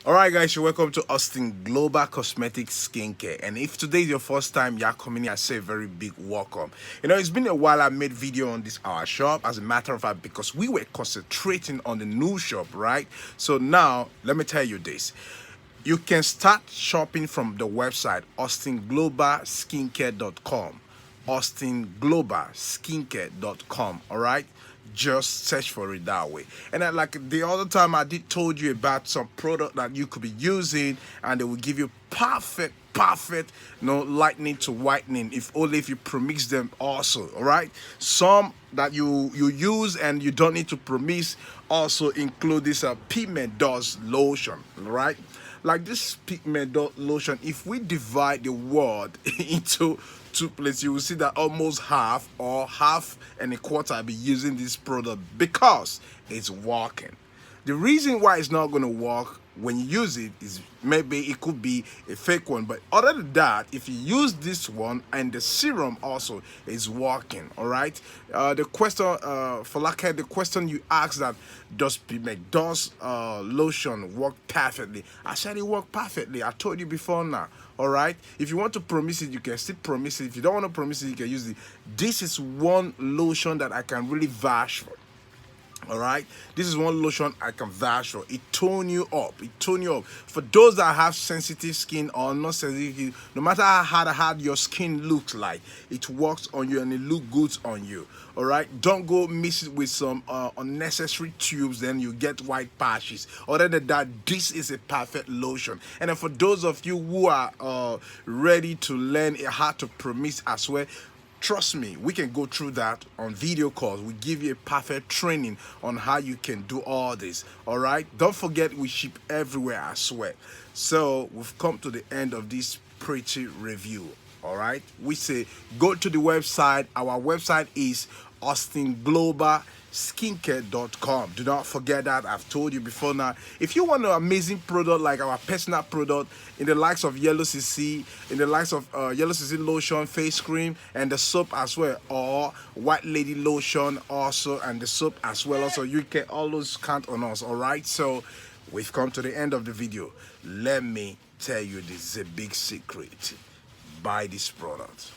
Alright guys, you're welcome to Austin Global Cosmetic Skincare, and if today is your first time you're coming here, I say a very big welcome. It's been a while I made video on this our shop, as a matter of fact, because we were concentrating on the new shop, right? So now let me tell you this. You can start shopping from the website austinglobalskincare.com, austinglobalskincare.com. All right, just search for it that way. And then, like the other time I did told you about some product that you could be using, and they will give you perfect lightening to whitening, if only if you premix them also. All right, some that you use and you don't need to premix also include this piment doux lotion, right? Like this pigment lotion, if we divide the word into two places, you will see that almost half or half and a quarter will be using this product because it's working. The reason why it's not going to work when you use it is maybe it could be a fake one, but other than that, if you use this one and the serum also is working. All right, the question for Lackhead, the question you asked, that does piment doux lotion work perfectly? I said it worked perfectly. I told you before now. All right, if you want to promise it, you can still promise it. If you don't want to promise it, you can use it. This is one lotion that I can really vouch for. All right, this is one lotion I can vouch for. It tone you up. For those that have sensitive skin or not sensitive, no matter how hard your skin looks like, it works on you and it look good on you. All right, don't go mix it with some unnecessary tubes, then you get white patches. Other than that, this is a perfect lotion. And then for those of you who are ready to learn how to premix as well, trust me, we can go through that on video calls. We give you a perfect training on how you can do all this. All right, don't forget we ship everywhere as well. So we've come to the end of this pretty review. All right, we say go to the website. Our website is austinglobalskincare.com. Do not forget that. I've told you before now. If you want an amazing product like our personal product in the likes of Yellow CC, in the likes of Yellow CC lotion, face cream, and the soap as well, or White Lady lotion also, and the soap as well. Also, you can always count on us. All right. So we've come to the end of the video. Let me tell you, this is a big secret. Buy this product.